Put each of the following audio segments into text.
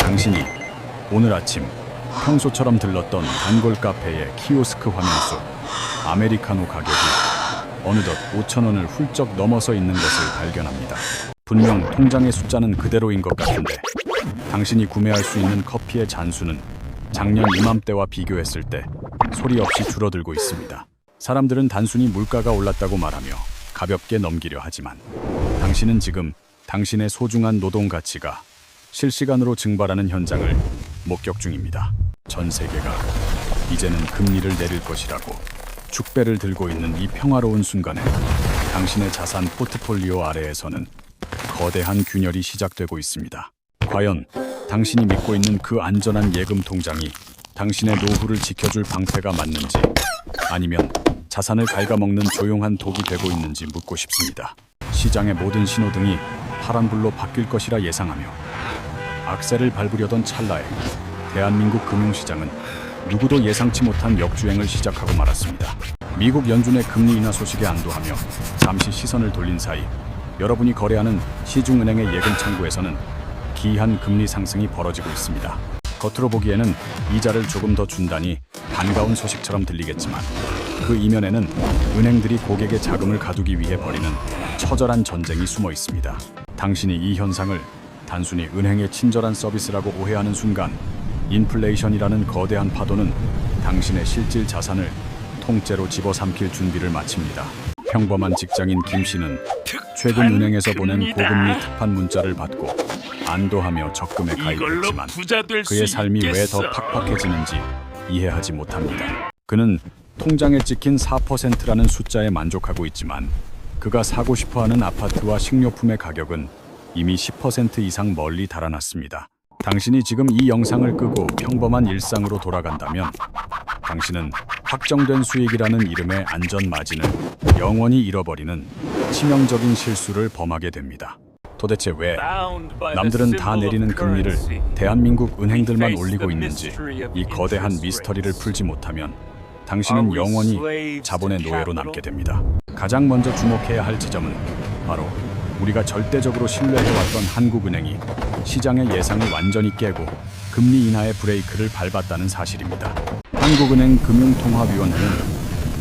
당신이 오늘 아침 평소처럼 들렀던 단골 카페의 키오스크 화면 속 아메리카노 가격이 어느덧 5,000원을 훌쩍 넘어서 있는 것을 발견합니다. 분명 통장의 숫자는 그대로인 것 같은데 당신이 구매할 수 있는 커피의 잔수는 작년 이맘때와 비교했을 때 소리 없이 줄어들고 있습니다. 사람들은 단순히 물가가 올랐다고 말하며 가볍게 넘기려 하지만 당신은 지금 당신의 소중한 노동 가치가 실시간으로 증발하는 현장을 목격 중입니다. 전 세계가 이제는 금리를 내릴 것이라고 축배를 들고 있는 이 평화로운 순간에 당신의 자산 포트폴리오 아래에서는 거대한 균열이 시작되고 있습니다. 과연 당신이 믿고 있는 그 안전한 예금 통장이 당신의 노후를 지켜줄 방패가 맞는지 아니면 자산을 갉아먹는 조용한 독이 되고 있는지 묻고 싶습니다. 시장의 모든 신호등이 파란불로 바뀔 것이라 예상하며 악셀을 밟으려던 찰나에 대한민국 금융시장은 누구도 예상치 못한 역주행을 시작하고 말았습니다. 미국 연준의 금리 인하 소식에 안도하며 잠시 시선을 돌린 사이 여러분이 거래하는 시중은행의 예금 창구에서는 기이한 금리 상승이 벌어지고 있습니다. 겉으로 보기에는 이자를 조금 더 준다니 반가운 소식처럼 들리겠지만 그 이면에는 은행들이 고객의 자금을 가두기 위해 벌이는 처절한 전쟁이 숨어 있습니다. 당신이 이 현상을 단순히 은행의 친절한 서비스라고 오해하는 순간 인플레이션이라는 거대한 파도는 당신의 실질 자산을 통째로 집어삼킬 준비를 마칩니다. 평범한 직장인 김 씨는 최근 은행에서 보낸 고금리 특판 문자를 받고 안도하며 적금에 가입했지만 그의 삶이 왜 더 팍팍해지는지 이해하지 못합니다. 그는 통장에 찍힌 4%라는 숫자에 만족하고 있지만 그가 사고 싶어하는 아파트와 식료품의 가격은 이미 10% 이상 멀리 달아났습니다. 당신이 지금 이 영상을 끄고 평범한 일상으로 돌아간다면 당신은 확정된 수익이라는 이름의 안전 마진을 영원히 잃어버리는 치명적인 실수를 범하게 됩니다. 도대체 왜 남들은 다 내리는 금리를 대한민국 은행들만 올리고 있는지 이 거대한 미스터리를 풀지 못하면 당신은 영원히 자본의 노예로 남게 됩니다. 가장 먼저 주목해야 할 지점은 바로 우리가 절대적으로 신뢰해왔던 한국은행이 시장의 예상을 완전히 깨고 금리 인하의 브레이크를 밟았다는 사실입니다. 한국은행 금융통화위원회는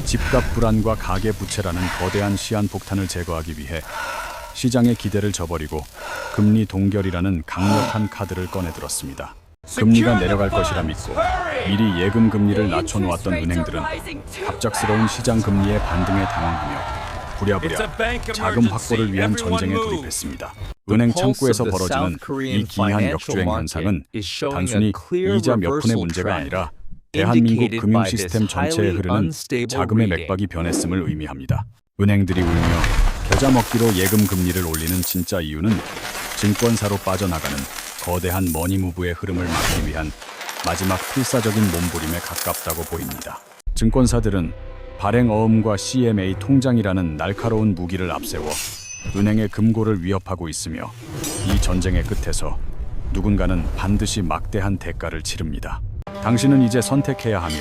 집값 불안과 가계 부채라는 거대한 시한폭탄을 제거하기 위해 시장의 기대를 저버리고 금리 동결이라는 강력한 카드를 꺼내들었습니다. 금리가 내려갈 것이라 믿고 미리 예금 금리를 낮춰놓았던 은행들은 갑작스러운 시장 금리의 반등에 당황하며 부랴부랴 자금 확보를 위한 전쟁에 돌입했습니다. 은행 창구에서 벌어지는 이 기이한 역주행 현상은 단순히 이자 몇 푼의 문제가 아니라 대한민국 금융 시스템 전체에 흐르는 자금의 맥박이 변했음을 의미합니다. 은행들이 울며 겨자 먹기로 예금 금리를 올리는 진짜 이유는 증권사로 빠져나가는 거대한 머니무브의 흐름을 막기 위한 마지막 필사적인 몸부림에 가깝다고 보입니다. 증권사들은 발행어음과 CMA 통장이라는 날카로운 무기를 앞세워 은행의 금고를 위협하고 있으며 이 전쟁의 끝에서 누군가는 반드시 막대한 대가를 치릅니다. 당신은 이제 선택해야 하며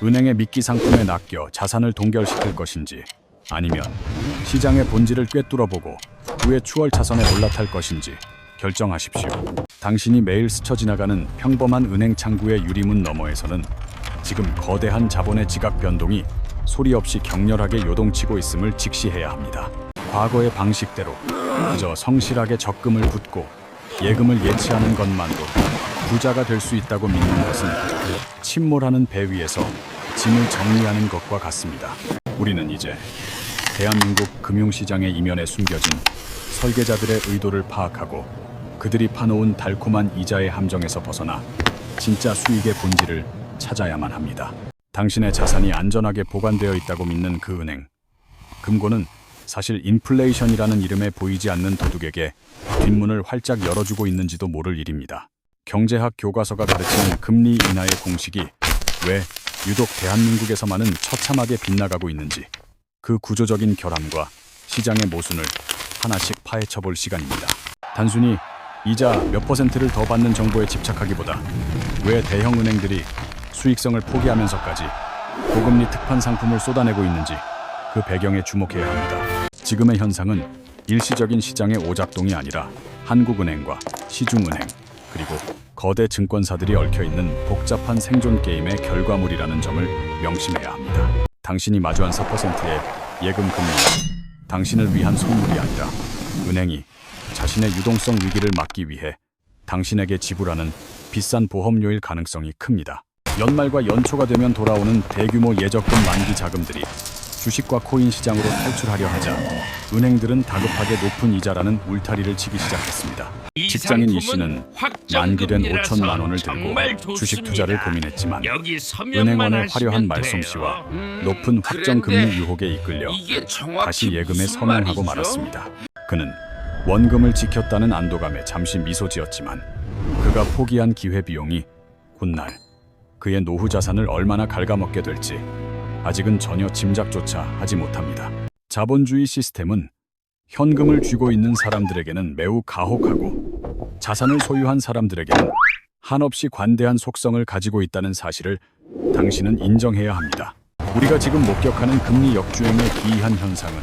은행의 미끼 상품에 낚여 자산을 동결시킬 것인지 아니면 시장의 본질을 꿰뚫어보고 후에 추월 차선에 올라탈 것인지 결정하십시오. 당신이 매일 스쳐 지나가는 평범한 은행 창구의 유리문 너머에서는 지금 거대한 자본의 지각 변동이 소리 없이 격렬하게 요동치고 있음을 직시해야 합니다. 과거의 방식대로 그저 성실하게 적금을 붓고 예금을 예치하는 것만으로 부자가 될 수 있다고 믿는 것은 침몰하는 배 위에서 짐을 정리하는 것과 같습니다. 우리는 이제 대한민국 금융시장의 이면에 숨겨진 설계자들의 의도를 파악하고 그들이 파놓은 달콤한 이자의 함정에서 벗어나 진짜 수익의 본질을 찾아야만 합니다. 당신의 자산이 안전하게 보관되어 있다고 믿는 그 은행, 금고는 사실 인플레이션이라는 이름에 보이지 않는 도둑에게 뒷문을 활짝 열어주고 있는지도 모를 일입니다. 경제학 교과서가 가르치는 금리 인하의 공식이 왜 유독 대한민국에서만은 처참하게 빗나가고 있는지 그 구조적인 결함과 시장의 모순을 하나씩 파헤쳐볼 시간입니다. 단순히 이자 몇 %를 더 받는 정보에 집착하기보다 왜 대형 은행들이 수익성을 포기하면서까지 고금리 특판 상품을 쏟아내고 있는지 그 배경에 주목해야 합니다. 지금의 현상은 일시적인 시장의 오작동이 아니라 한국은행과 시중은행 그리고 거대 증권사들이 얽혀있는 복잡한 생존 게임의 결과물이라는 점을 명심해야 합니다. 당신이 마주한 4%의 예금 금리는 당신을 위한 선물이 아니라 은행이 자신의 유동성 위기를 막기 위해 당신에게 지불하는 비싼 보험료일 가능성이 큽니다. 연말과 연초가 되면 돌아오는 대규모 예적금 만기 자금들이 주식과 코인 시장으로 탈출하려 하자 은행들은 다급하게 높은 이자라는 울타리를 치기 시작했습니다. 직장인 이 씨는 만기된 5천만 원을 들고 주식 투자를 고민했지만 은행원의 화려한 말솜씨와 높은 확정금리 유혹에 이끌려 다시 예금에 서명하고 말았습니다. 그는 원금을 지켰다는 안도감에 잠시 미소 지었지만 그가 포기한 기회비용이 훗날 그의 노후 자산을 얼마나 갉아먹게 될지 아직은 전혀 짐작조차 하지 못합니다. 자본주의 시스템은 현금을 쥐고 있는 사람들에게는 매우 가혹하고 자산을 소유한 사람들에게는 한없이 관대한 속성을 가지고 있다는 사실을 당신은 인정해야 합니다. 우리가 지금 목격하는 금리 역주행의 기이한 현상은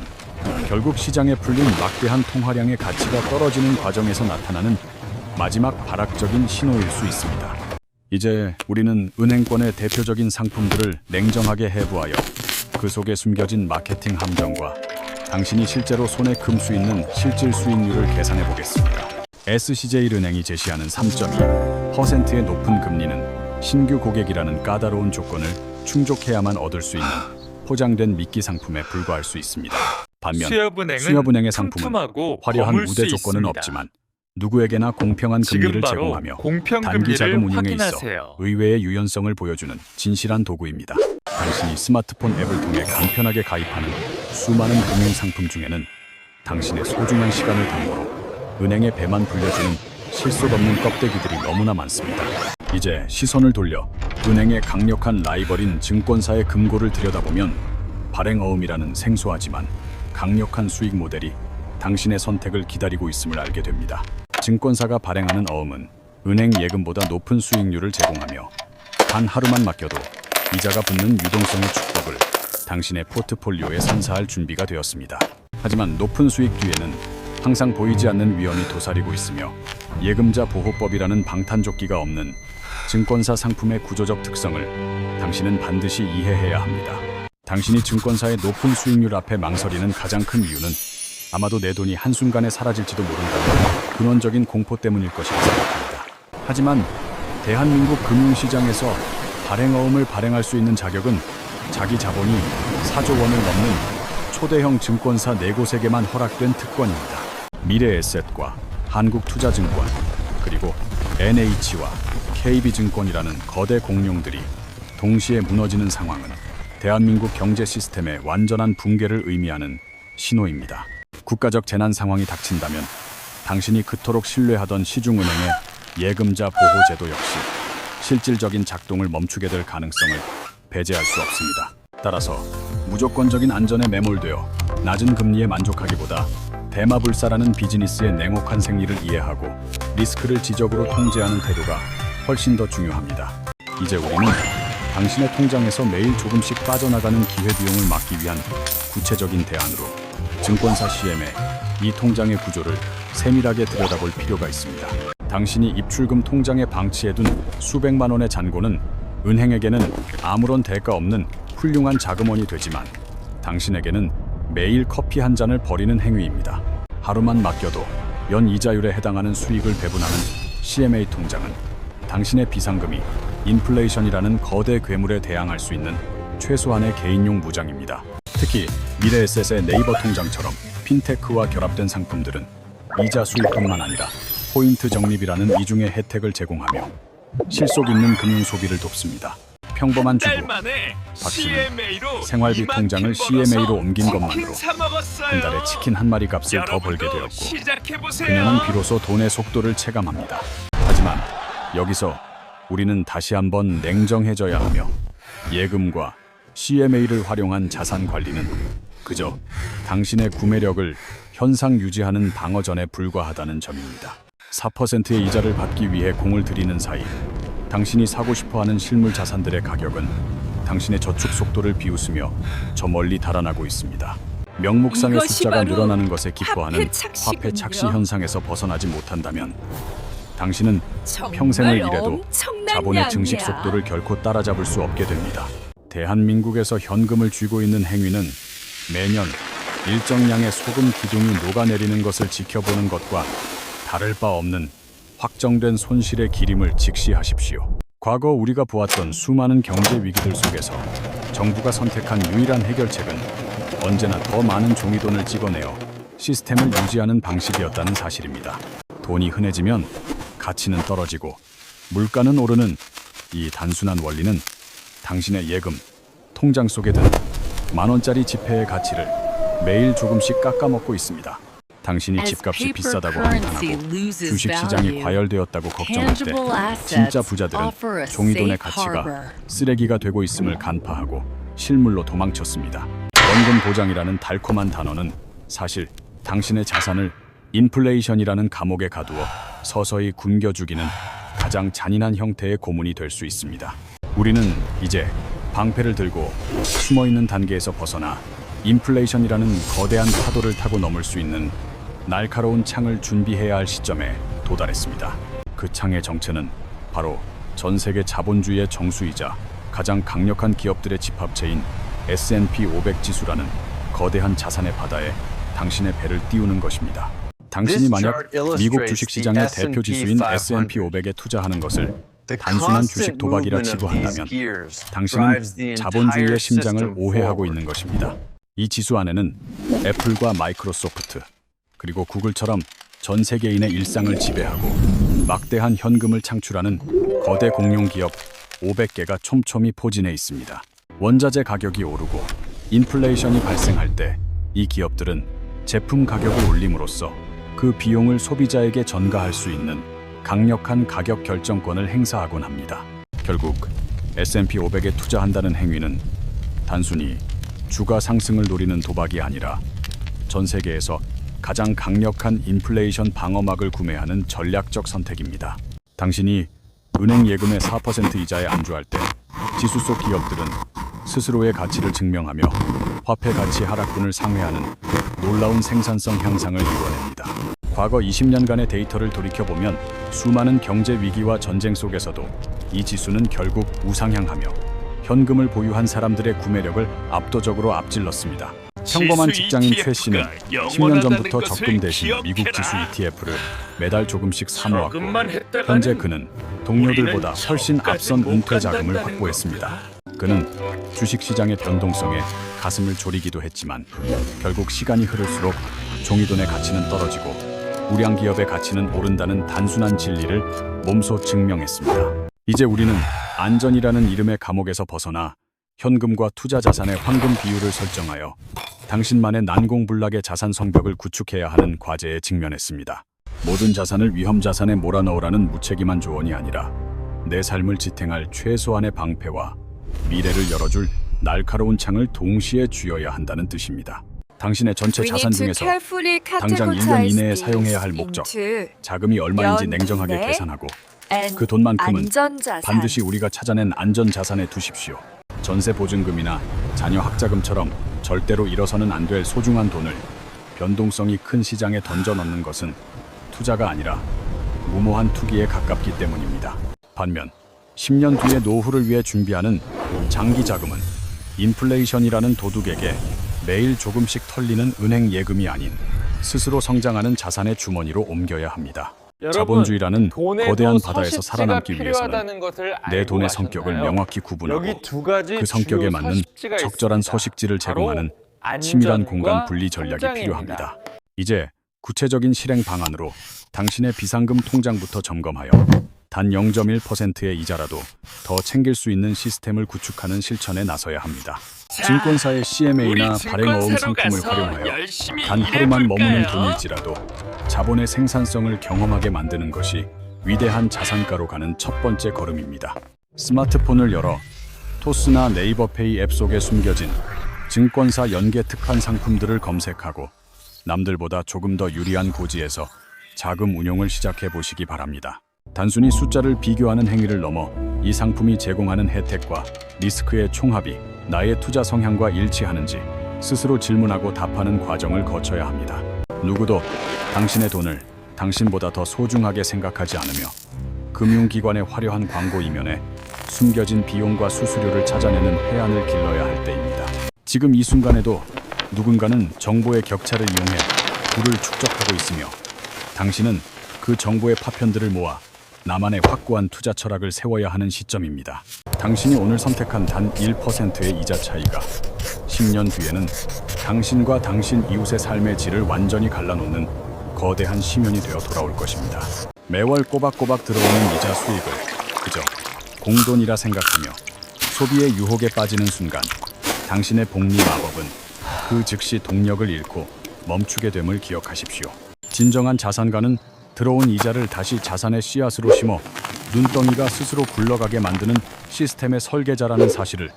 결국 시장에 풀린 막대한 통화량의 가치가 떨어지는 과정에서 나타나는 마지막 발악적인 신호일 수 있습니다. 이제 우리는 은행권의 대표적인 상품들을 냉정하게 해부하여 그 속에 숨겨진 마케팅 함정과 당신이 실제로 손에 금 수 있는 실질 수익률을 계산해 보겠습니다. SC제일은행이 제시하는 3.2%의 높은 금리는 신규 고객이라는 까다로운 조건을 충족해야만 얻을 수 있는 포장된 미끼 상품에 불과할 수 있습니다. 반면 수협은행의 상품은 화려한 우대 조건은 없지만 누구에게나 공평한 금리를 제공하며 단기 자금 운용에 있어 의외의 유연성을 보여주는 진실한 도구입니다. 당신이 스마트폰 앱을 통해 간편하게 가입하는 수많은 금융 상품 중에는 당신의 소중한 시간을 담보로 은행의 배만 불려주는 실속 없는 껍데기들이 너무나 많습니다. 이제 시선을 돌려 은행의 강력한 라이벌인 증권사의 금고를 들여다보면 발행어음이라는 생소하지만 강력한 수익 모델이 당신의 선택을 기다리고 있음을 알게 됩니다. 증권사가 발행하는 어음은 은행 예금보다 높은 수익률을 제공하며 단 하루만 맡겨도 이자가 붙는 유동성의 축복을 당신의 포트폴리오에 선사할 준비가 되었습니다. 하지만 높은 수익 뒤에는 항상 보이지 않는 위험이 도사리고 있으며 예금자 보호법이라는 방탄조끼가 없는 증권사 상품의 구조적 특성을 당신은 반드시 이해해야 합니다. 당신이 증권사의 높은 수익률 앞에 망설이는 가장 큰 이유는 아마도 내 돈이 한순간에 사라질지도 모른다는 근원적인 공포 때문일 것이라 생각합니다. 하지만 대한민국 금융시장에서 발행어음을 발행할 수 있는 자격은 자기 자본이 4조 원을 넘는 초대형 증권사 4곳에게만 허락된 특권입니다. 미래에셋과 한국투자증권 그리고 NH와 KB증권이라는 거대 공룡들이 동시에 무너지는 상황은 대한민국 경제 시스템의 완전한 붕괴를 의미하는 신호입니다. 국가적 재난 상황이 닥친다면 당신이 그토록 신뢰하던 시중은행의 예금자 보호제도 역시 실질적인 작동을 멈추게 될 가능성을 배제할 수 없습니다. 따라서 무조건적인 안전에 매몰되어 낮은 금리에 만족하기보다 대마불사라는 비즈니스의 냉혹한 생리를 이해하고 리스크를 지적으로 통제하는 태도가 훨씬 더 중요합니다. 이제 우리는 당신의 통장에서 매일 조금씩 빠져나가는 기회비용을 막기 위한 구체적인 대안으로 증권사 CM에 이 통장의 구조를 세밀하게 들여다볼 필요가 있습니다. 당신이 입출금 통장에 방치해둔 수백만 원의 잔고는 은행에게는 아무런 대가 없는 훌륭한 자금원이 되지만 당신에게는 매일 커피 한 잔을 버리는 행위입니다. 하루만 맡겨도 연 이자율에 해당하는 수익을 배분하는 CMA 통장은 당신의 비상금이 인플레이션이라는 거대 괴물에 대항할 수 있는 최소한의 개인용 무장입니다. 특히 미래에셋의 네이버 통장처럼 핀테크와 결합된 상품들은 이자 수익뿐만 아니라 포인트 적립이라는 이중의 혜택을 제공하며 실속 있는 금융 소비를 돕습니다. 평범한 주부 박씨는 생활비 통장을 CMA로 옮긴 것만으로 한 달에 치킨 한 마리 값을 더 벌게 되었고 그녀는 비로소 돈의 속도를 체감합니다. 하지만 여기서 우리는 다시 한번 냉정해져야 하며 예금과 CMA를 활용한 자산 관리는 그저 당신의 구매력을 현상 유지하는 방어전에 불과하다는 점입니다. 4%의 이자를 받기 위해 공을 들이는 사이 당신이 사고 싶어하는 실물 자산들의 가격은 당신의 저축 속도를 비웃으며 저 멀리 달아나고 있습니다. 명목상의 숫자가 늘어나는 것에 기뻐하는 화폐 착시 현상에서 벗어나지 못한다면 당신은 평생을 일해도 엄청난 자본의 양이야. 증식 속도를 결코 따라잡을 수 없게 됩니다. 대한민국에서 현금을 쥐고 있는 행위는 매년 일정량의 소금 기둥이 녹아내리는 것을 지켜보는 것과 다를 바 없는 확정된 손실의 길임을 직시하십시오. 과거 우리가 보았던 수많은 경제 위기들 속에서 정부가 선택한 유일한 해결책은 언제나 더 많은 종이돈을 찍어내어 시스템을 유지하는 방식이었다는 사실입니다. 돈이 흔해지면 가치는 떨어지고 물가는 오르는 이 단순한 원리는 당신의 예금, 통장 속에 든 10,000원짜리 지폐의 가치를 매일 조금씩 깎아먹고 있습니다. 당신이 집값이 비싸다고 한탄하고 주식시장이 과열되었다고 걱정할 때 진짜 부자들은 종이돈의 가치가 쓰레기가 되고 있음을 간파하고 실물로 도망쳤습니다. 원금 보장이라는 달콤한 단어는 사실 당신의 자산을 인플레이션이라는 감옥에 가두어 서서히 굶겨 죽이는 가장 잔인한 형태의 고문이 될 수 있습니다. 우리는 이제 방패를 들고 숨어있는 단계에서 벗어나 인플레이션이라는 거대한 파도를 타고 넘을 수 있는 날카로운 창을 준비해야 할 시점에 도달했습니다. 그 창의 정체는 바로 전 세계 자본주의의 정수이자 가장 강력한 기업들의 집합체인 S&P 500 지수라는 거대한 자산의 바다에 당신의 배를 띄우는 것입니다. 당신이 만약 미국 주식시장의 대표 지수인 S&P 500에 투자하는 것을 단순한 주식 도박이라 치부 한다면 당신은 자본주의의 심장을 오해하고 있는 것입니다. 이 지수 안에는 애플과 마이크로소프트 그리고 구글처럼 전 세계인의 일상을 지배하고 막대한 현금을 창출하는 거대 공룡 기업 500개가 촘촘히 포진해 있습니다. 원자재 가격이 오르고 인플레이션이 발생할 때 이 기업들은 제품 가격을 올림으로써 그 비용을 소비자에게 전가할 수 있는 강력한 가격 결정권을 행사하곤 합니다. 결국 S&P 500에 투자한다는 행위는 단순히 주가 상승을 노리는 도박이 아니라 전 세계에서 가장 강력한 인플레이션 방어막을 구매하는 전략적 선택입니다. 당신이 은행 예금의 4% 이자에 안주할 때 지수 속 기업들은 스스로의 가치를 증명하며 화폐 가치 하락분을 상회하는 놀라운 생산성 향상을 이뤄냅니다. 과거 20년간의 데이터를 돌이켜보면 수많은 경제 위기와 전쟁 속에서도 이 지수는 결국 우상향하며 현금을 보유한 사람들의 구매력을 압도적으로 앞질렀습니다. 평범한 직장인 최 씨는 10년 전부터 적금 대신 미국 지수 ETF를 매달 조금씩 사모았고 현재 그는 동료들보다 훨씬 앞선 은퇴 자금을 확보했습니다. 그는 주식시장의 변동성에 가슴을 졸이기도 했지만 결국 시간이 흐를수록 종이돈의 가치는 떨어지고 우량 기업의 가치는 오른다는 단순한 진리를 몸소 증명했습니다. 이제 우리는 안전이라는 이름의 감옥에서 벗어나 현금과 투자 자산의 황금 비율을 설정하여 당신만의 난공불락의 자산 성벽을 구축해야 하는 과제에 직면했습니다. 모든 자산을 위험 자산에 몰아넣으라는 무책임한 조언이 아니라 내 삶을 지탱할 최소한의 방패와 미래를 열어줄 날카로운 창을 동시에 쥐어야 한다는 뜻입니다. 당신의 전체 자산 중에서 당장 1년 이내에 사용해야 할 목적, 자금이 얼마인지 냉정하게 계산하고 그 돈만큼은 반드시 우리가 찾아낸 안전자산에 두십시오. 전세 보증금이나 자녀 학자금처럼 절대로 잃어서는 안 될 소중한 돈을 변동성이 큰 시장에 던져 넣는 것은 투자가 아니라 무모한 투기에 가깝기 때문입니다. 반면 10년 뒤의 노후를 위해 준비하는 장기 자금은 인플레이션이라는 도둑에게 매일 조금씩 털리는 은행 예금이 아닌 스스로 성장하는 자산의 주머니로 옮겨야 합니다. 자본주의라는 거대한 바다에서 살아남기 위해서는 내 돈의 성격을 명확히 구분하고 그 성격에 맞는 적절한 서식지를 제공하는 치밀한 공간 분리 전략이 필요합니다. 이제 구체적인 실행 방안으로 당신의 비상금 통장부터 점검하여 단 0.1%의 이자라도 더 챙길 수 있는 시스템을 구축하는 실천에 나서야 합니다. 증권사의 CMA나 발행어음 상품을 활용하여 단 하루만 머무는 돈일지라도 자본의 생산성을 경험하게 만드는 것이 위대한 자산가로 가는 첫 번째 걸음입니다. 스마트폰을 열어 토스나 네이버페이 앱 속에 숨겨진 증권사 연계 특한 상품들을 검색하고 남들보다 조금 더 유리한 고지에서 자금 운용을 시작해 보시기 바랍니다. 단순히 숫자를 비교하는 행위를 넘어 이 상품이 제공하는 혜택과 리스크의 총합이 나의 투자 성향과 일치하는지 스스로 질문하고 답하는 과정을 거쳐야 합니다. 누구도 당신의 돈을 당신보다 더 소중하게 생각하지 않으며 금융기관의 화려한 광고 이면에 숨겨진 비용과 수수료를 찾아내는 해안을 길러야 할 때입니다. 지금 이 순간에도 누군가는 정보의 격차를 이용해 부를 축적하고 있으며 당신은 그 정보의 파편들을 모아 나만의 확고한 투자 철학을 세워야 하는 시점입니다. 당신이 오늘 선택한 단 1%의 이자 차이가 10년 뒤에는 당신과 당신 이웃의 삶의 질을 완전히 갈라놓는 거대한 심연이 되어 돌아올 것입니다. 매월 꼬박꼬박 들어오는 이자 수익을 그저 공돈이라 생각하며 소비의 유혹에 빠지는 순간 당신의 복리 마법은 그 즉시 동력을 잃고 멈추게 됨을 기억하십시오. 진정한 자산가는 들어온 이자를 다시 자산의 씨앗으로 심어 눈덩이가 스스로 굴러가게 만드는 시스템의 설계자라는 사실을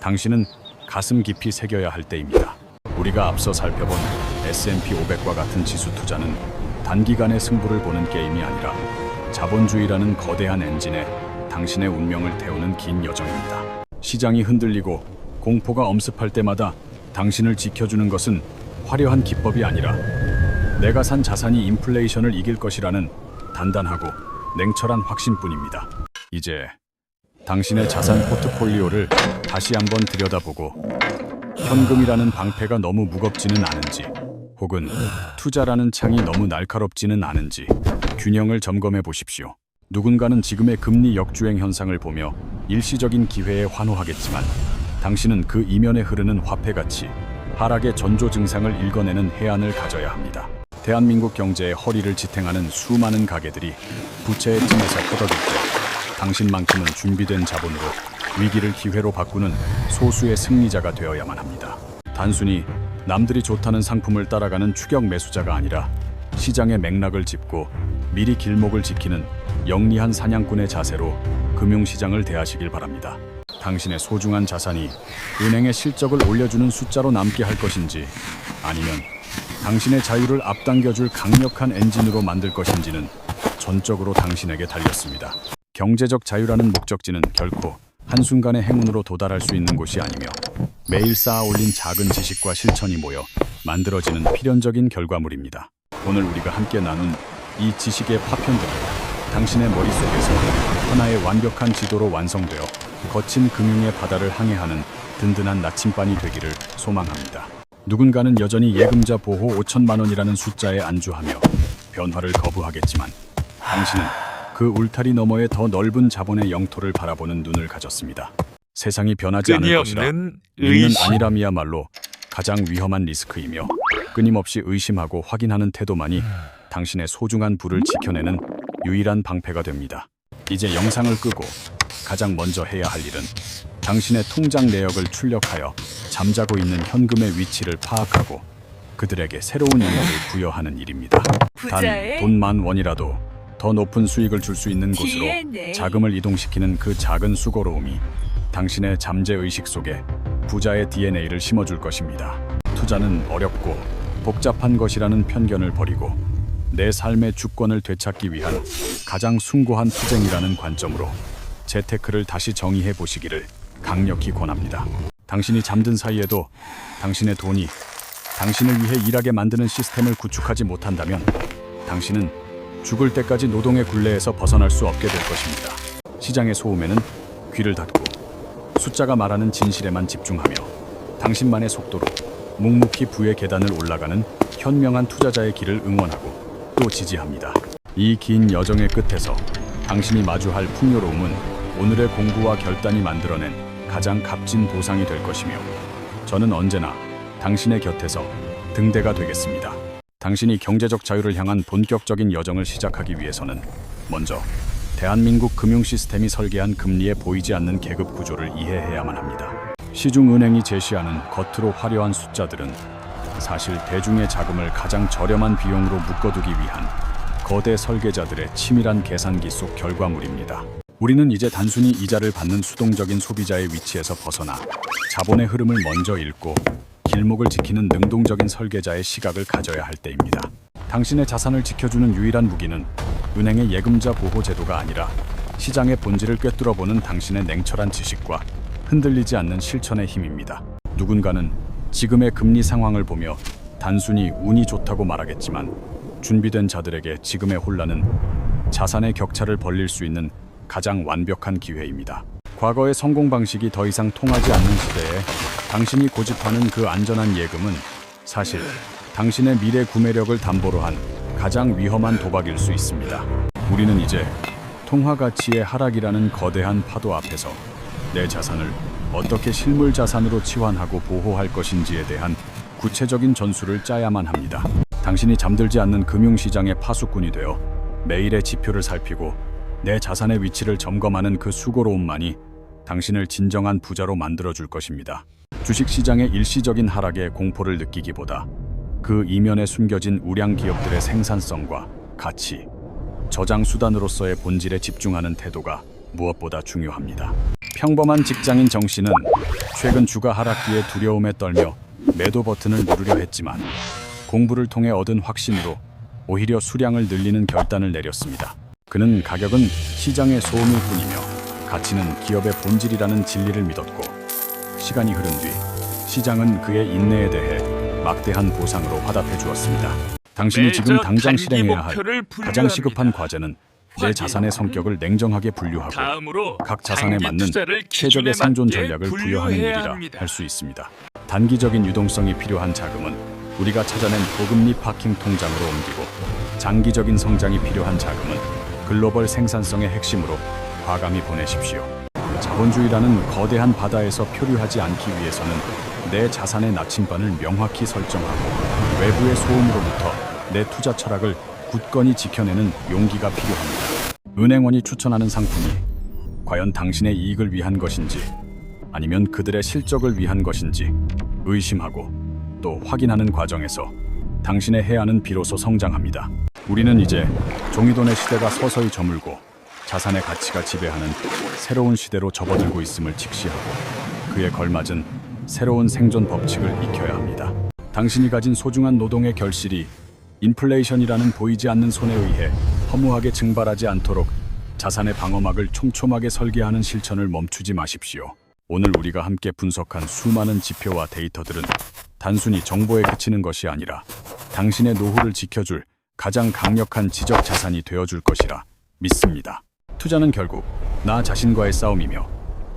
당신은 가슴 깊이 새겨야 할 때입니다. 우리가 앞서 살펴본 S&P 500과 같은 지수 투자는 단기간의 승부를 보는 게임이 아니라 자본주의라는 거대한 엔진에 당신의 운명을 태우는 긴 여정입니다. 시장이 흔들리고 공포가 엄습할 때마다 당신을 지켜주는 것은 화려한 기법이 아니라 내가 산 자산이 인플레이션을 이길 것이라는 단단하고 냉철한 확신뿐입니다. 이제 당신의 자산 포트폴리오를 다시 한번 들여다보고 현금이라는 방패가 너무 무겁지는 않은지 혹은 투자라는 창이 너무 날카롭지는 않은지 균형을 점검해 보십시오. 누군가는 지금의 금리 역주행 현상을 보며 일시적인 기회에 환호하겠지만 당신은 그 이면에 흐르는 화폐가치, 하락의 전조 증상을 읽어내는 해안을 가져야 합니다. 대한민국 경제의 허리를 지탱하는 수많은 가게들이 부채의 틈에서 퍼덕일 때 당신만큼은 준비된 자본으로 위기를 기회로 바꾸는 소수의 승리자가 되어야만 합니다. 단순히 남들이 좋다는 상품을 따라가는 추격 매수자가 아니라 시장의 맥락을 짚고 미리 길목을 지키는 영리한 사냥꾼의 자세로 금융시장을 대하시길 바랍니다. 당신의 소중한 자산이 은행의 실적을 올려주는 숫자로 남게 할 것인지 아니면 당신의 자유를 앞당겨줄 강력한 엔진으로 만들 것인지는 전적으로 당신에게 달렸습니다. 경제적 자유라는 목적지는 결코 한순간의 행운으로 도달할 수 있는 곳이 아니며 매일 쌓아 올린 작은 지식과 실천이 모여 만들어지는 필연적인 결과물입니다. 오늘 우리가 함께 나눈 이 지식의 파편들은 당신의 머릿속에서 하나의 완벽한 지도로 완성되어 거친 금융의 바다를 항해하는 든든한 나침반이 되기를 소망합니다. 누군가는 여전히 예금자 보호 5천만 원이라는 숫자에 안주하며 변화를 거부하겠지만 당신은 그 울타리 너머의 더 넓은 자본의 영토를 바라보는 눈을 가졌습니다. 세상이 변하지 않을 것이라 믿는 아니람이야말로 가장 위험한 리스크이며 끊임없이 의심하고 확인하는 태도만이 당신의 소중한 부를 지켜내는 유일한 방패가 됩니다. 이제 영상을 끄고 가장 먼저 해야 할 일은 당신의 통장 내역을 출력하여 잠자고 있는 현금의 위치를 파악하고 그들에게 새로운 의미를 부여하는 일입니다. 단 돈 10,000원이라도 더 높은 수익을 줄 수 있는 곳으로 자금을 이동시키는 그 작은 수고로움이 당신의 잠재의식 속에 부자의 DNA를 심어줄 것입니다. 투자는 어렵고 복잡한 것이라는 편견을 버리고 내 삶의 주권을 되찾기 위한 가장 숭고한 투쟁이라는 관점으로 재테크를 다시 정의해 보시기를 강력히 권합니다. 당신이 잠든 사이에도 당신의 돈이 당신을 위해 일하게 만드는 시스템을 구축하지 못한다면 당신은 죽을 때까지 노동의 굴레에서 벗어날 수 없게 될 것입니다. 시장의 소음에는 귀를 닫고 숫자가 말하는 진실에만 집중하며 당신만의 속도로 묵묵히 부의 계단을 올라가는 현명한 투자자의 길을 응원하고 또 지지합니다. 이 긴 여정의 끝에서 당신이 마주할 풍요로움은 오늘의 공부와 결단이 만들어낸 가장 값진 보상이 될 것이며 저는 언제나 당신의 곁에서 등대가 되겠습니다. 당신이 경제적 자유를 향한 본격적인 여정을 시작하기 위해서는 먼저 대한민국 금융 시스템이 설계한 금리에 보이지 않는 계급 구조를 이해해야만 합니다. 시중은행이 제시하는 겉으로 화려한 숫자들은 사실 대중의 자금을 가장 저렴한 비용으로 묶어두기 위한 거대 설계자들의 치밀한 계산기 속 결과물입니다. 우리는 이제 단순히 이자를 받는 수동적인 소비자의 위치에서 벗어나 자본의 흐름을 먼저 읽고 길목을 지키는 능동적인 설계자의 시각을 가져야 할 때입니다. 당신의 자산을 지켜주는 유일한 무기는 은행의 예금자 보호 제도가 아니라 시장의 본질을 꿰뚫어보는 당신의 냉철한 지식과 흔들리지 않는 실천의 힘입니다. 누군가는 지금의 금리 상황을 보며 단순히 운이 좋다고 말하겠지만 준비된 자들에게 지금의 혼란은 자산의 격차를 벌릴 수 있는 가장 완벽한 기회입니다. 과거의 성공 방식이 더 이상 통하지 않는 시대에 당신이 고집하는 그 안전한 예금은 사실 당신의 미래 구매력을 담보로 한 가장 위험한 도박일 수 있습니다. 우리는 이제 통화 가치의 하락이라는 거대한 파도 앞에서 내 자산을 어떻게 실물 자산으로 치환하고 보호할 것인지에 대한 구체적인 전술을 짜야만 합니다. 당신이 잠들지 않는 금융시장의 파수꾼이 되어 매일의 지표를 살피고 내 자산의 위치를 점검하는 그 수고로움만이 당신을 진정한 부자로 만들어줄 것입니다. 주식시장의 일시적인 하락에 공포를 느끼기보다 그 이면에 숨겨진 우량 기업들의 생산성과 가치, 저장 수단으로서의 본질에 집중하는 태도가 무엇보다 중요합니다. 평범한 직장인 정 씨는 최근 주가 하락기에 두려움에 떨며 매도 버튼을 누르려 했지만 공부를 통해 얻은 확신으로 오히려 수량을 늘리는 결단을 내렸습니다. 그는 가격은 시장의 소음일 뿐이며 가치는 기업의 본질이라는 진리를 믿었고, 시간이 흐른 뒤 시장은 그의 인내에 대해 막대한 보상으로 화답해 주었습니다. 당신이 지금 당장 실행해야 할 가장 시급한 과제는 내 자산의 성격을 냉정하게 분류하고 각 자산에 맞는 최적의 생존 전략을 부여하는 일이라 할 수 있습니다. 단기적인 유동성이 필요한 자금은 우리가 찾아낸 고금리 파킹 통장으로 옮기고, 장기적인 성장이 필요한 자금은 글로벌 생산성의 핵심으로 과감히 보내십시오. 자본주의라는 거대한 바다에서 표류하지 않기 위해서는 내 자산의 나침반을 명확히 설정하고 외부의 소음으로부터 내 투자 철학을 굳건히 지켜내는 용기가 필요합니다. 은행원이 추천하는 상품이 과연 당신의 이익을 위한 것인지 아니면 그들의 실적을 위한 것인지 의심하고 또 확인하는 과정에서 당신의 해안은 비로소 성장합니다. 우리는 이제 종이돈의 시대가 서서히 저물고 자산의 가치가 지배하는 새로운 시대로 접어들고 있음을 직시하고 그에 걸맞은 새로운 생존 법칙을 익혀야 합니다. 당신이 가진 소중한 노동의 결실이 인플레이션이라는 보이지 않는 손에 의해 허무하게 증발하지 않도록 자산의 방어막을 촘촘하게 설계하는 실천을 멈추지 마십시오. 오늘 우리가 함께 분석한 수많은 지표와 데이터들은 단순히 정보에 그치는 것이 아니라 당신의 노후를 지켜줄 가장 강력한 지적 자산이 되어줄 것이라 믿습니다. 투자는 결국 나 자신과의 싸움이며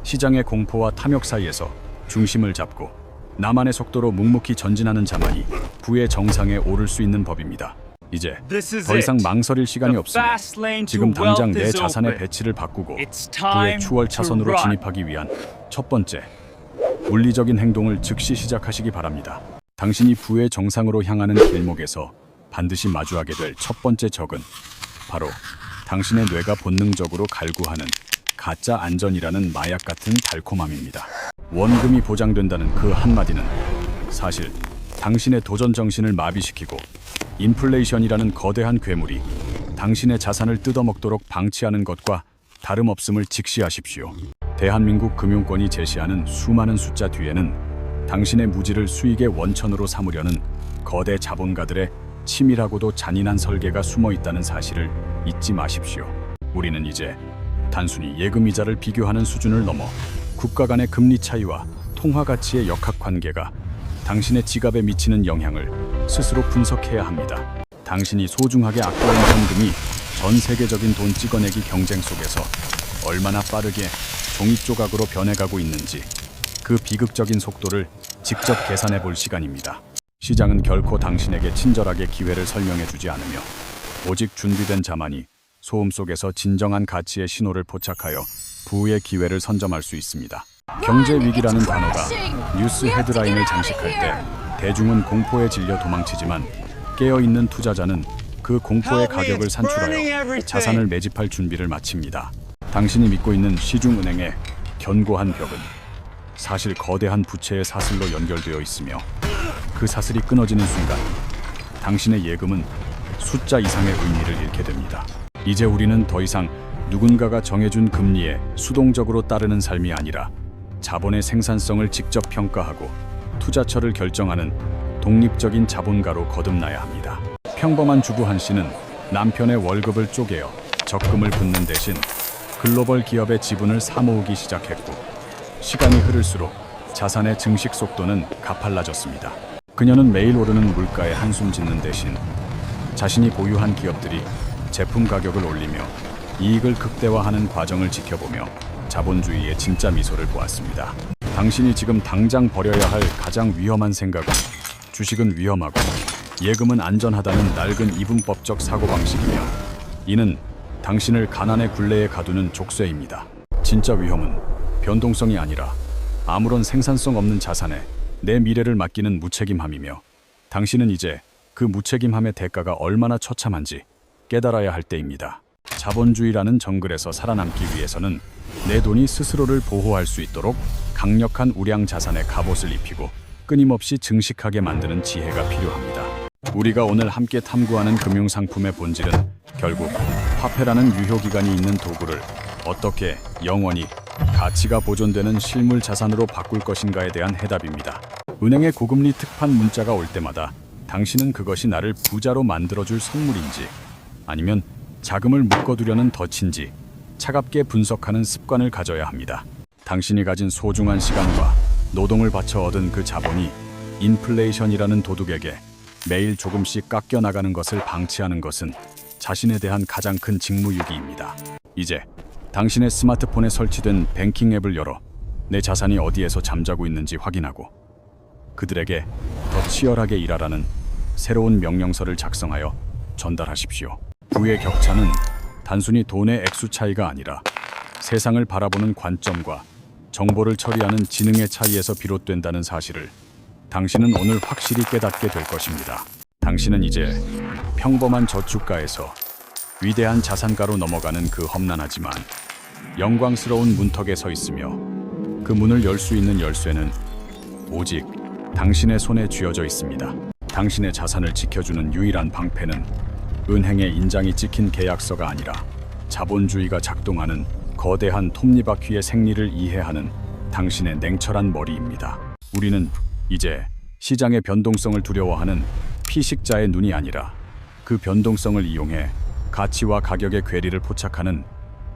시장의 공포와 탐욕 사이에서 중심을 잡고 나만의 속도로 묵묵히 전진하는 자만이 부의 정상에 오를 수 있는 법입니다. 이제 더 이상 망설일 시간이 없습니다. 지금 당장 내 자산의 배치를 바꾸고 부의 추월 차선으로 진입하기 위한 첫 번째 물리적인 행동을 즉시 시작하시기 바랍니다. 당신이 부의 정상으로 향하는 길목에서 반드시 마주하게 될 첫 번째 적은 바로 당신의 뇌가 본능적으로 갈구하는 가짜 안전이라는 마약 같은 달콤함입니다. 원금이 보장된다는 그 한마디는 사실 당신의 도전 정신을 마비시키고 인플레이션이라는 거대한 괴물이 당신의 자산을 뜯어먹도록 방치하는 것과 다름없음을 직시하십시오. 대한민국 금융권이 제시하는 수많은 숫자 뒤에는 당신의 무지를 수익의 원천으로 삼으려는 거대 자본가들의 치밀하고도 잔인한 설계가 숨어 있다는 사실을 잊지 마십시오. 우리는 이제 단순히 예금이자를 비교하는 수준을 넘어 국가 간의 금리 차이와 통화 가치의 역학관계가 당신의 지갑에 미치는 영향을 스스로 분석해야 합니다. 당신이 소중하게 아껴온 현금이 전 세계적인 돈 찍어내기 경쟁 속에서 얼마나 빠르게 종이 조각으로 변해가고 있는지 그 비극적인 속도를 직접 계산해 볼 시간입니다. 시장은 결코 당신에게 친절하게 기회를 설명해 주지 않으며 오직 준비된 자만이 소음 속에서 진정한 가치의 신호를 포착하여 부의 기회를 선점할 수 있습니다. 경제 위기라는 단어가 뉴스 헤드라인을 장식할 때 대중은 공포에 질려 도망치지만 깨어있는 투자자는 그 공포의 가격을 산출하여 자산을 매집할 준비를 마칩니다. 당신이 믿고 있는 시중은행의 견고한 벽은 사실 거대한 부채의 사슬로 연결되어 있으며 그 사슬이 끊어지는 순간 당신의 예금은 숫자 이상의 의미를 잃게 됩니다. 이제 우리는 더 이상 누군가가 정해준 금리에 수동적으로 따르는 삶이 아니라 자본의 생산성을 직접 평가하고 투자처를 결정하는 독립적인 자본가로 거듭나야 합니다. 평범한 주부 한 씨는 남편의 월급을 쪼개어 적금을 붓는 대신 글로벌 기업의 지분을 사모으기 시작했고, 시간이 흐를수록 자산의 증식 속도는 가팔라졌습니다. 그녀는 매일 오르는 물가에 한숨 짓는 대신 자신이 보유한 기업들이 제품 가격을 올리며 이익을 극대화하는 과정을 지켜보며 자본주의의 진짜 미소를 보았습니다. 당신이 지금 당장 버려야 할 가장 위험한 생각은 주식은 위험하고 예금은 안전하다는 낡은 이분법적 사고방식이며 이는 당신을 가난의 굴레에 가두는 족쇄입니다. 진짜 위험은 변동성이 아니라 아무런 생산성 없는 자산에 내 미래를 맡기는 무책임함이며 당신은 이제 그 무책임함의 대가가 얼마나 처참한지 깨달아야 할 때입니다. 자본주의라는 정글에서 살아남기 위해서는 내 돈이 스스로를 보호할 수 있도록 강력한 우량 자산의 갑옷을 입히고 끊임없이 증식하게 만드는 지혜가 필요합니다. 우리가 오늘 함께 탐구하는 금융상품의 본질은 결국 화폐라는 유효기간이 있는 도구를 어떻게 영원히 가치가 보존되는 실물 자산으로 바꿀 것인가에 대한 해답입니다. 은행의 고금리 특판 문자가 올 때마다 당신은 그것이 나를 부자로 만들어줄 선물인지 아니면 자금을 묶어두려는 덫인지 차갑게 분석하는 습관을 가져야 합니다. 당신이 가진 소중한 시간과 노동을 바쳐 얻은 그 자본이 인플레이션이라는 도둑에게 매일 조금씩 깎여 나가는 것을 방치하는 것은 자신에 대한 가장 큰 직무유기입니다. 이제 당신의 스마트폰에 설치된 뱅킹 앱을 열어 내 자산이 어디에서 잠자고 있는지 확인하고 그들에게 더 치열하게 일하라는 새로운 명령서를 작성하여 전달하십시오. 부의 격차는 단순히 돈의 액수 차이가 아니라 세상을 바라보는 관점과 정보를 처리하는 지능의 차이에서 비롯된다는 사실을 당신은 오늘 확실히 깨닫게 될 것입니다. 당신은 이제 평범한 저축가에서 위대한 자산가로 넘어가는 그 험난하지만 영광스러운 문턱에 서 있으며 그 문을 열 수 있는 열쇠는 오직 당신의 손에 쥐어져 있습니다. 당신의 자산을 지켜주는 유일한 방패는 은행의 인장이 찍힌 계약서가 아니라 자본주의가 작동하는 거대한 톱니바퀴의 생리를 이해하는 당신의 냉철한 머리입니다. 우리는 이제 시장의 변동성을 두려워하는 피식자의 눈이 아니라 그 변동성을 이용해 가치와 가격의 괴리를 포착하는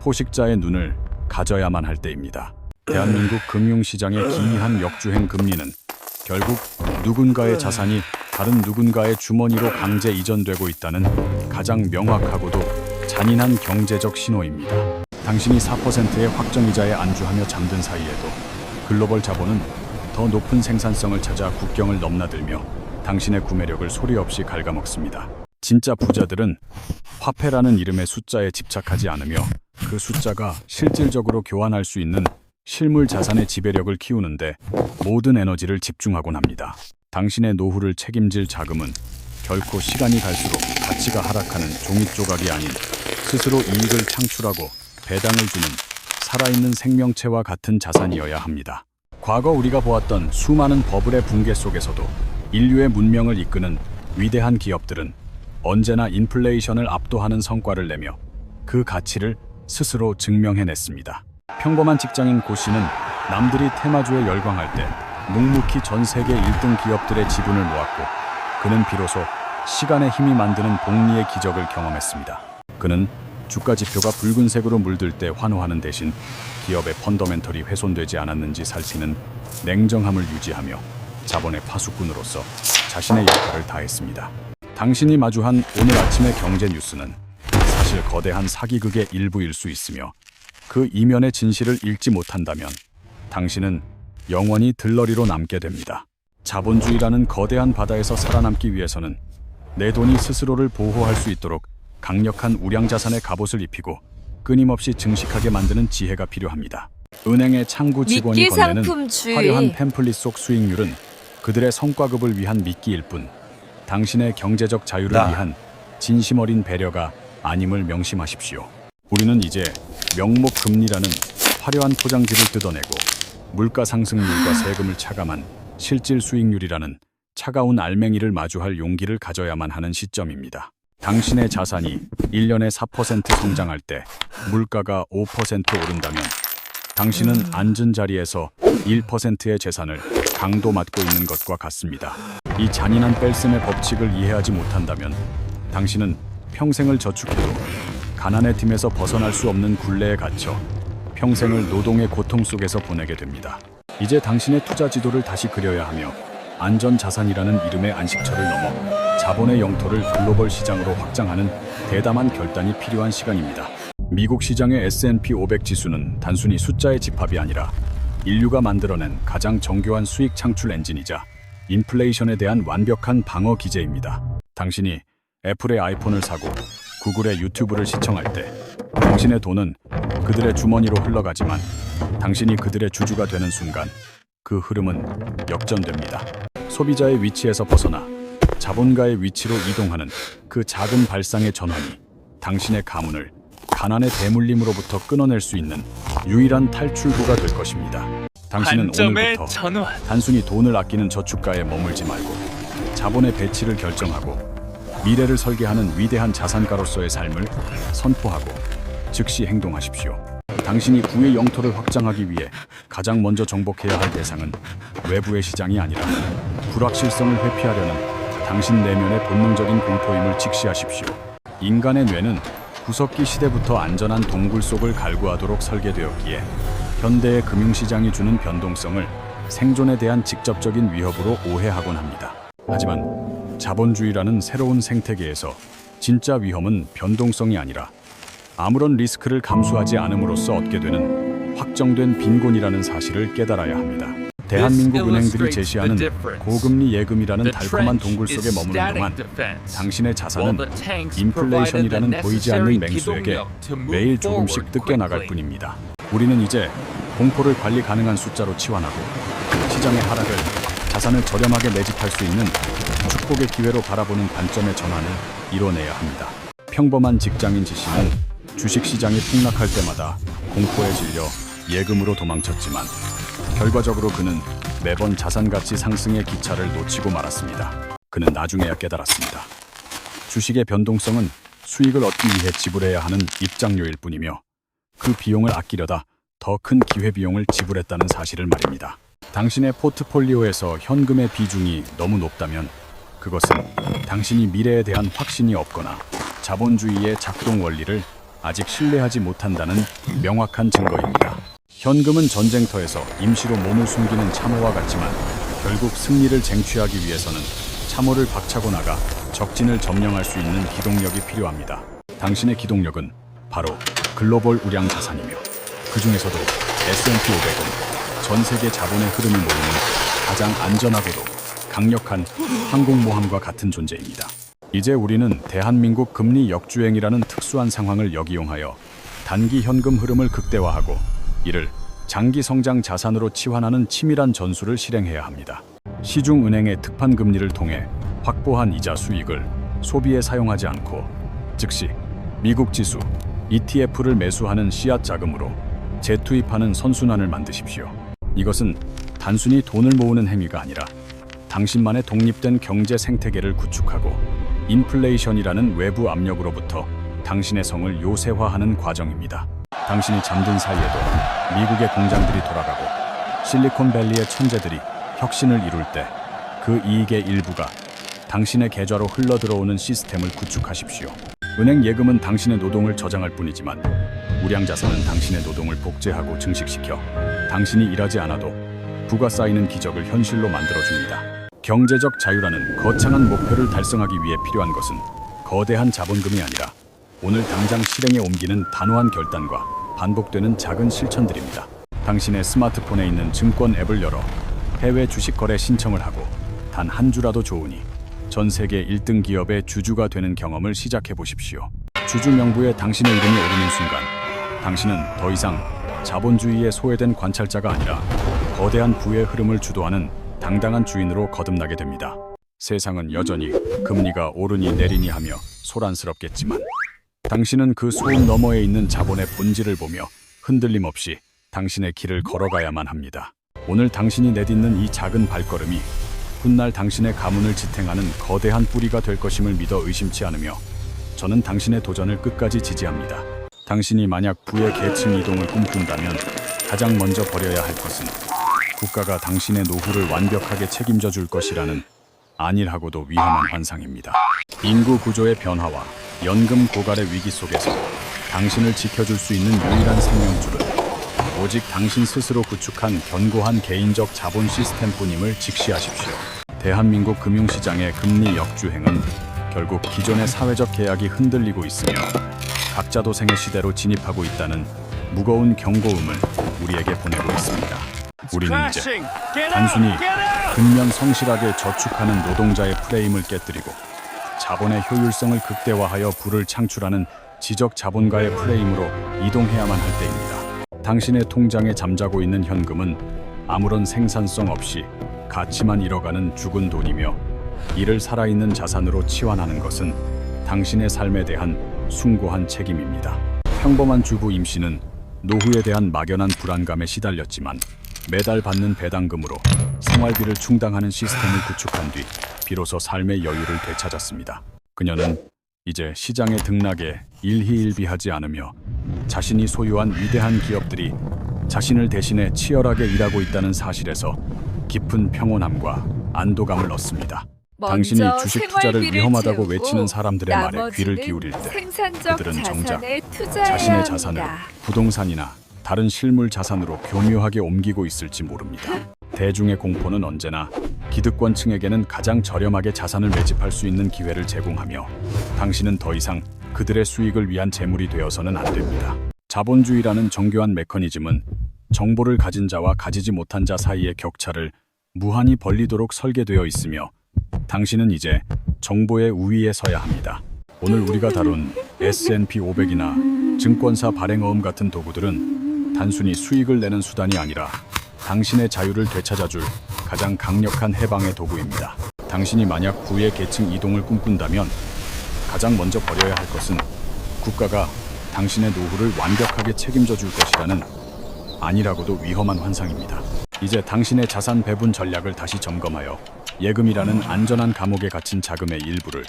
포식자의 눈을 가져야만 할 때입니다. 대한민국 금융시장의 기이한 역주행 금리는 결국 누군가의 자산이 다른 누군가의 주머니로 강제 이전되고 있다는 가장 명확하고도 잔인한 경제적 신호입니다. 당신이 4%의 확정이자에 안주하며 잠든 사이에도 글로벌 자본은 더 높은 생산성을 찾아 국경을 넘나들며 당신의 구매력을 소리 없이 갉아먹습니다. 진짜 부자들은 화폐라는 이름의 숫자에 집착하지 않으며 그 숫자가 실질적으로 교환할 수 있는 실물 자산의 지배력을 키우는데 모든 에너지를 집중하곤 합니다. 당신의 노후를 책임질 자금은 결코 시간이 갈수록 가치가 하락하는 종이 조각이 아닌 스스로 이익을 창출하고 배당을 주는 살아있는 생명체와 같은 자산이어야 합니다. 과거 우리가 보았던 수많은 버블의 붕괴 속에서도 인류의 문명을 이끄는 위대한 기업들은 언제나 인플레이션을 압도하는 성과를 내며 그 가치를 스스로 증명해냈습니다. 평범한 직장인 고 씨는 남들이 테마주에 열광할 때 묵묵히 전 세계 1등 기업들의 지분을 모았고 그는 비로소 시간의 힘이 만드는 복리의 기적을 경험했습니다. 그는 주가 지표가 붉은색으로 물들 때 환호하는 대신 기업의 펀더멘털이 훼손되지 않았는지 살피는 냉정함을 유지하며 자본의 파수꾼으로서 자신의 역할을 다했습니다. 당신이 마주한 오늘 아침의 경제 뉴스는 사실 거대한 사기극의 일부일 수 있으며 그 이면의 진실을 읽지 못한다면 당신은 영원히 들러리로 남게 됩니다. 자본주의라는 거대한 바다에서 살아남기 위해서는 내 돈이 스스로를 보호할 수 있도록 강력한 우량자산의 갑옷을 입히고 끊임없이 증식하게 만드는 지혜가 필요합니다. 은행의 창구 직원이 건네는 화려한 팸플릿 속 수익률은 그들의 성과급을 위한 미끼일 뿐 당신의 경제적 자유를 위한 진심 어린 배려가 아님을 명심하십시오. 우리는 이제 명목 금리라는 화려한 포장지를 뜯어내고 물가 상승률과 세금을 차감한 실질 수익률이라는 차가운 알맹이를 마주할 용기를 가져야만 하는 시점입니다. 당신의 자산이 1년에 4% 성장할 때 물가가 5% 오른다면 당신은 앉은 자리에서 1%의 재산을 강도 맞고 있는 것과 같습니다. 이 잔인한 뺄셈의 법칙을 이해하지 못한다면 당신은 평생을 저축해도 가난의 틈에서 벗어날 수 없는 굴레에 갇혀 평생을 노동의 고통 속에서 보내게 됩니다. 이제 당신의 투자 지도를 다시 그려야 하며 안전자산이라는 이름의 안식처를 넘어 자본의 영토를 글로벌 시장으로 확장하는 대담한 결단이 필요한 시간입니다. 미국 시장의 S&P 500 지수는 단순히 숫자의 집합이 아니라 인류가 만들어낸 가장 정교한 수익 창출 엔진이자 인플레이션에 대한 완벽한 방어 기제입니다. 당신이 애플의 아이폰을 사고 구글의 유튜브를 시청할 때 당신의 돈은 그들의 주머니로 흘러가지만 당신이 그들의 주주가 되는 순간 그 흐름은 역전됩니다. 소비자의 위치에서 벗어나 자본가의 위치로 이동하는 그 작은 발상의 전환이 당신의 가문을 가난의 대물림으로부터 끊어낼 수 있는 유일한 탈출구가 될 것입니다. 당신은 오늘부터 단순히 돈을 아끼는 저축가에 머물지 말고 자본의 배치를 결정하고 미래를 설계하는 위대한 자산가로서의 삶을 선포하고 즉시 행동하십시오. 당신이 부의 영토를 확장하기 위해 가장 먼저 정복해야 할 대상은 외부의 시장이 아니라 불확실성을 회피하려는 당신 내면의 본능적인 공포임을 직시하십시오. 인간의 뇌는 구석기 시대부터 안전한 동굴 속을 갈구하도록 설계되었기에 현대의 금융시장이 주는 변동성을 생존에 대한 직접적인 위협으로 오해하곤 합니다. 하지만 자본주의라는 새로운 생태계에서 진짜 위험은 변동성이 아니라 아무런 리스크를 감수하지 않음으로써 얻게 되는 확정된 빈곤이라는 사실을 깨달아야 합니다. 대한민국 은행들이 제시하는 고금리 예금이라는 달콤한 동굴 속에 머무는 동안 당신의 자산은 인플레이션이라는 보이지 않는 맹수에게 매일 조금씩 뜯겨나갈 뿐입니다. 우리는 이제 공포를 관리 가능한 숫자로 치환하고 시장의 하락을 자산을 저렴하게 매집할 수 있는 축복의 기회로 바라보는 관점의 전환을 이뤄내야 합니다. 평범한 직장인 지씨는 주식시장이 폭락할 때마다 공포에 질려 예금으로 도망쳤지만 결과적으로 그는 매번 자산가치 상승의 기차를 놓치고 말았습니다. 그는 나중에야 깨달았습니다. 주식의 변동성은 수익을 얻기 위해 지불해야 하는 입장료일 뿐이며 그 비용을 아끼려다 더 큰 기회비용을 지불했다는 사실을 말입니다. 당신의 포트폴리오에서 현금의 비중이 너무 높다면 그것은 당신이 미래에 대한 확신이 없거나 자본주의의 작동 원리를 아직 신뢰하지 못한다는 명확한 증거입니다. 현금은 전쟁터에서 임시로 몸을 숨기는 참호와 같지만 결국 승리를 쟁취하기 위해서는 참호를 박차고 나가 적진을 점령할 수 있는 기동력이 필요합니다. 당신의 기동력은 바로 글로벌 우량 자산이며 그 중에서도 S&P 500은 전 세계 자본의 흐름이 모이는 가장 안전하고도 강력한 항공모함과 같은 존재입니다. 이제 우리는 대한민국 금리 역주행이라는 특수한 상황을 역이용하여 단기 현금 흐름을 극대화하고 이를 장기 성장 자산으로 치환하는 치밀한 전술을 실행해야 합니다. 시중은행의 특판 금리를 통해 확보한 이자 수익을 소비에 사용하지 않고 즉시 미국 지수 ETF를 매수하는 씨앗 자금으로 재투입하는 선순환을 만드십시오. 이것은 단순히 돈을 모으는 행위가 아니라 당신만의 독립된 경제 생태계를 구축하고 인플레이션이라는 외부 압력으로부터 당신의 성을 요새화하는 과정입니다. 당신이 잠든 사이에도 미국의 공장들이 돌아가고 실리콘밸리의 천재들이 혁신을 이룰 때 그 이익의 일부가 당신의 계좌로 흘러들어오는 시스템을 구축하십시오. 은행 예금은 당신의 노동을 저장할 뿐이지만 우량자산은 당신의 노동을 복제하고 증식시켜 당신이 일하지 않아도 부가 쌓이는 기적을 현실로 만들어줍니다. 경제적 자유라는 거창한 목표를 달성하기 위해 필요한 것은 거대한 자본금이 아니라 오늘 당장 실행에 옮기는 단호한 결단과 반복되는 작은 실천들입니다. 당신의 스마트폰에 있는 증권 앱을 열어 해외 주식 거래 신청을 하고 단 한 주라도 좋으니 전 세계 1등 기업의 주주가 되는 경험을 시작해 보십시오. 주주 명부에 당신의 이름이 오르는 순간 당신은 더 이상 자본주의에 소외된 관찰자가 아니라 거대한 부의 흐름을 주도하는 당당한 주인으로 거듭나게 됩니다. 세상은 여전히 금리가 오르니 내리니 하며 소란스럽겠지만 당신은 그 소음 너머에 있는 자본의 본질을 보며 흔들림 없이 당신의 길을 걸어가야만 합니다. 오늘 당신이 내딛는 이 작은 발걸음이 훗날 당신의 가문을 지탱하는 거대한 뿌리가 될 것임을 믿어 의심치 않으며 저는 당신의 도전을 끝까지 지지합니다. 당신이 만약 부의 계층 이동을 꿈꾼다면 가장 먼저 버려야 할 것은 국가가 당신의 노후를 완벽하게 책임져 줄 것이라는 안일하고도 위험한 환상입니다. 인구 구조의 변화와 연금 고갈의 위기 속에서 당신을 지켜줄 수 있는 유일한 생명줄은 오직 당신 스스로 구축한 견고한 개인적 자본 시스템뿐임을 직시하십시오. 대한민국 금융시장의 금리 역주행은 결국 기존의 사회적 계약이 흔들리고 있으며 각자 도생의 시대로 진입하고 있다는 무거운 경고음을 우리에게 보내고 있습니다. 우리는 이제 단순히 근면 성실하게 저축하는 노동자의 프레임을 깨뜨리고 자본의 효율성을 극대화하여 부를 창출하는 지적 자본가의 프레임으로 이동해야만 할 때입니다. 당신의 통장에 잠자고 있는 현금은 아무런 생산성 없이 가치만 잃어가는 죽은 돈이며 이를 살아있는 자산으로 치환하는 것은 당신의 삶에 대한 숭고한 책임입니다. 평범한 주부 임 씨는 노후에 대한 막연한 불안감에 시달렸지만 매달 받는 배당금으로 생활비를 충당하는 시스템을 구축한 뒤 비로소 삶의 여유를 되찾았습니다. 그녀는 이제 시장의 등락에 일희일비하지 않으며 자신이 소유한 위대한 기업들이 자신을 대신해 치열하게 일하고 있다는 사실에서 깊은 평온함과 안도감을 얻습니다. 당신이 주식 투자를 위험하다고 외치는 사람들의 말에 귀를 기울일 때 그들은 정작 자신의 자산을 부동산이나 다른 실물 자산으로 교묘하게 옮기고 있을지 모릅니다. 대중의 공포는 언제나 기득권층에게는 가장 저렴하게 자산을 매집할 수 있는 기회를 제공하며 당신은 더 이상 그들의 수익을 위한 재물이 되어서는 안 됩니다. 자본주의라는 정교한 메커니즘은 정보를 가진 자와 가지지 못한 자 사이의 격차를 무한히 벌리도록 설계되어 있으며 당신은 이제 정보의 우위에 서야 합니다. 오늘 우리가 다룬 S&P 500이나 증권사 발행어음 같은 도구들은 단순히 수익을 내는 수단이 아니라 당신의 자유를 되찾아줄 가장 강력한 해방의 도구입니다. 당신이 만약 부의 계층 이동을 꿈꾼다면 가장 먼저 버려야 할 것은 국가가 당신의 노후를 완벽하게 책임져 줄 것이라는 아니라고도 위험한 환상입니다. 이제 당신의 자산 배분 전략을 다시 점검하여 예금이라는 안전한 감옥에 갇힌 자금의 일부를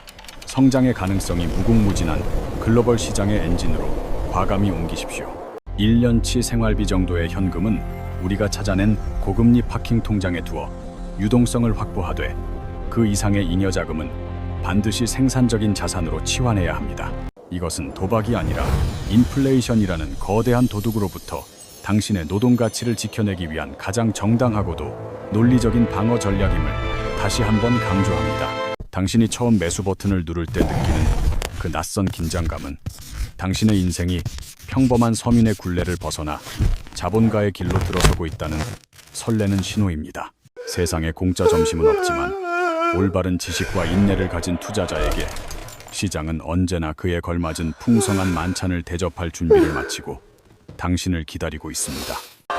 성장의 가능성이 무궁무진한 글로벌 시장의 엔진으로 과감히 옮기십시오. 1년치 생활비 정도의 현금은 우리가 찾아낸 고금리 파킹 통장에 두어 유동성을 확보하되 그 이상의 잉여 자금은 반드시 생산적인 자산으로 치환해야 합니다. 이것은 도박이 아니라 인플레이션이라는 거대한 도둑으로부터 당신의 노동 가치를 지켜내기 위한 가장 정당하고도 논리적인 방어 전략임을 다시 한번 강조합니다. 당신이 처음 매수 버튼을 누를 때 느끼는 그 낯선 긴장감은 당신의 인생이 평범한 서민의 굴레를 벗어나 자본가의 길로 들어서고 있다는 설레는 신호입니다. 세상에 공짜 점심은 없지만 올바른 지식과 인내를 가진 투자자에게 시장은 언제나 그에 걸맞은 풍성한 만찬을 대접할 준비를 마치고 당신을 기다리고 있습니다.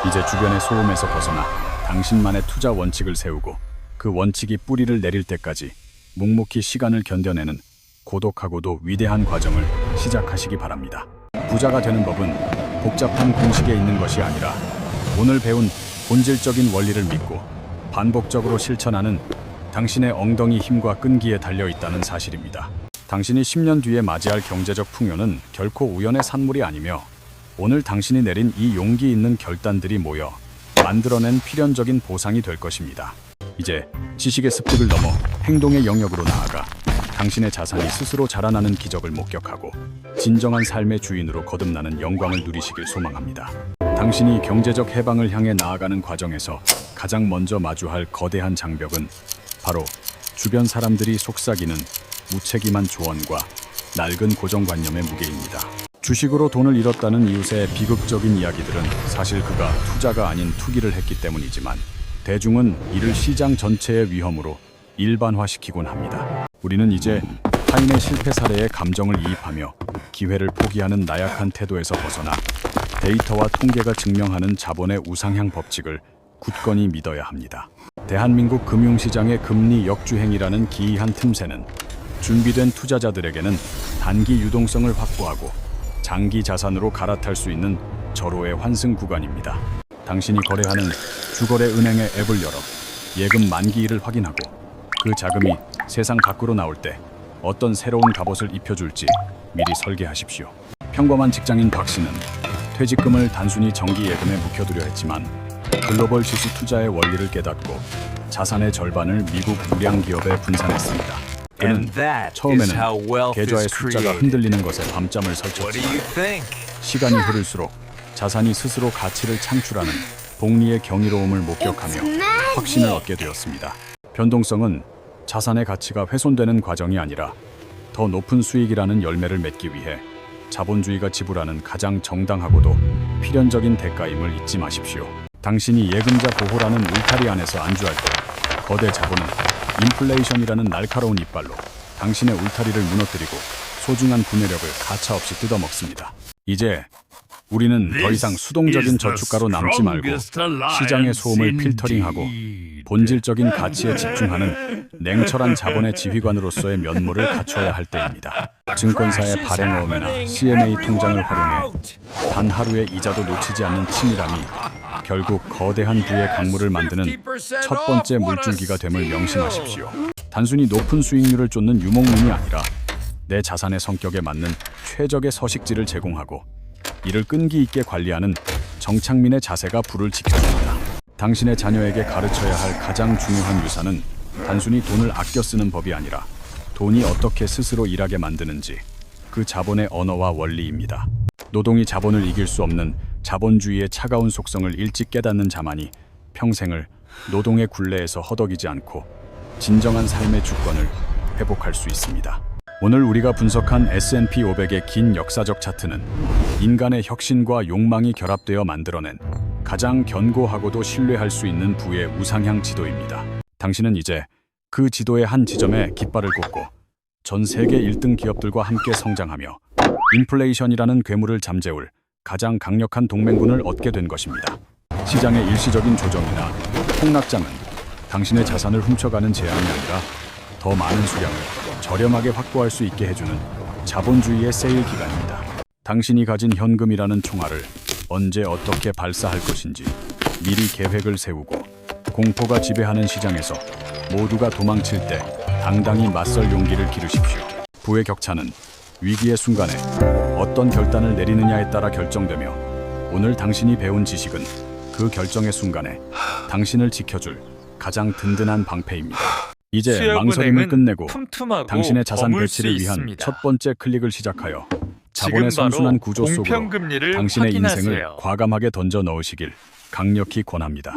이제 주변의 소음에서 벗어나 당신만의 투자 원칙을 세우고 그 원칙이 뿌리를 내릴 때까지 묵묵히 시간을 견뎌내는 고독하고도 위대한 과정을 시작하시기 바랍니다. 부자가 되는 법은 복잡한 공식에 있는 것이 아니라 오늘 배운 본질적인 원리를 믿고 반복적으로 실천하는 당신의 엉덩이 힘과 끈기에 달려 있다는 사실입니다. 당신이 10년 뒤에 맞이할 경제적 풍요는 결코 우연의 산물이 아니며 오늘 당신이 내린 이 용기 있는 결단들이 모여 만들어낸 필연적인 보상이 될 것입니다. 이제 지식의 습득을 넘어 행동의 영역으로 나아가 당신의 자산이 스스로 자라나는 기적을 목격하고 진정한 삶의 주인으로 거듭나는 영광을 누리시길 소망합니다. 당신이 경제적 해방을 향해 나아가는 과정에서 가장 먼저 마주할 거대한 장벽은 바로 주변 사람들이 속삭이는 무책임한 조언과 낡은 고정관념의 무게입니다. 주식으로 돈을 잃었다는 이웃의 비극적인 이야기들은 사실 그가 투자가 아닌 투기를 했기 때문이지만 대중은 이를 시장 전체의 위험으로 일반화시키곤 합니다. 우리는 이제 타인의 실패 사례에 감정을 이입하며 기회를 포기하는 나약한 태도에서 벗어나 데이터와 통계가 증명하는 자본의 우상향 법칙을 굳건히 믿어야 합니다. 대한민국 금융시장의 금리 역주행이라는 기이한 틈새는 준비된 투자자들에게는 단기 유동성을 확보하고 장기 자산으로 갈아탈 수 있는 절호의 환승 구간입니다. 당신이 거래하는 주거래 은행의 앱을 열어 예금 만기일을 확인하고 그 자금이 세상 밖으로 나올 때 어떤 새로운 갑옷을 입혀줄지 미리 설계하십시오. 평범한 직장인 박 씨는 퇴직금을 단순히 정기 예금에 묵혀두려 했지만 글로벌 지수 투자의 원리를 깨닫고 자산의 절반을 미국 우량 기업에 분산했습니다. 그는 처음에는 계좌의 숫자가 흔들리는 것에 밤잠을 설쳤지만 시간이 흐를수록 자산이 스스로 가치를 창출하는 복리의 경이로움을 목격하며 확신을 얻게 되었습니다. 변동성은 자산의 가치가 훼손되는 과정이 아니라 더 높은 수익이라는 열매를 맺기 위해 자본주의가 지불하는 가장 정당하고도 필연적인 대가임을 잊지 마십시오. 당신이 예금자 보호라는 울타리 안에서 안주할 때 거대 자본은 인플레이션이라는 날카로운 이빨로 당신의 울타리를 무너뜨리고 소중한 구매력을 가차없이 뜯어먹습니다. 이제 우리는 더 이상 수동적인 저축가로 남지 말고 시장의 소음을 필터링하고 본질적인 가치에 집중하는 냉철한 자본의 지휘관으로서의 면모를 갖춰야 할 때입니다. 증권사의 발행어음이나 CMA 통장을 활용해 단 하루의 이자도 놓치지 않는 치밀함이 결국 거대한 부의 강물을 만드는 첫 번째 물줄기가 됨을 명심하십시오. 단순히 높은 수익률을 쫓는 유목민이 아니라 내 자산의 성격에 맞는 최적의 서식지를 제공하고 이를 끈기 있게 관리하는 정착민의 자세가 부를 지켜줍니다. 당신의 자녀에게 가르쳐야 할 가장 중요한 유산은 단순히 돈을 아껴 쓰는 법이 아니라 돈이 어떻게 스스로 일하게 만드는지 그 자본의 언어와 원리입니다. 노동이 자본을 이길 수 없는 자본주의의 차가운 속성을 일찍 깨닫는 자만이 평생을 노동의 굴레에서 허덕이지 않고 진정한 삶의 주권을 회복할 수 있습니다. 오늘 우리가 분석한 S&P 500의 긴 역사적 차트는 인간의 혁신과 욕망이 결합되어 만들어낸 가장 견고하고도 신뢰할 수 있는 부의 우상향 지도입니다. 당신은 이제 그 지도의 한 지점에 깃발을 꽂고 전 세계 1등 기업들과 함께 성장하며 인플레이션이라는 괴물을 잠재울 가장 강력한 동맹군을 얻게 된 것입니다. 시장의 일시적인 조정이나 폭락장은 당신의 자산을 훔쳐가는 재앙이 아니라 더 많은 수량을 저렴하게 확보할 수 있게 해주는 자본주의의 세일 기간입니다. 당신이 가진 현금이라는 총알을 언제 어떻게 발사할 것인지 미리 계획을 세우고 공포가 지배하는 시장에서 모두가 도망칠 때 당당히 맞설 용기를 기르십시오. 부의 격차는 위기의 순간에 어떤 결단을 내리느냐에 따라 결정되며 오늘 당신이 배운 지식은 그 결정의 순간에 당신을 지켜줄 가장 든든한 방패입니다. 이제 망설임을 끝내고 당신의 자산 배치를 위한 첫 번째 클릭을 시작하여 자본의 선순환 구조 속으로 당신의 인생을 과감하게 던져 넣으시길 강력히 권합니다.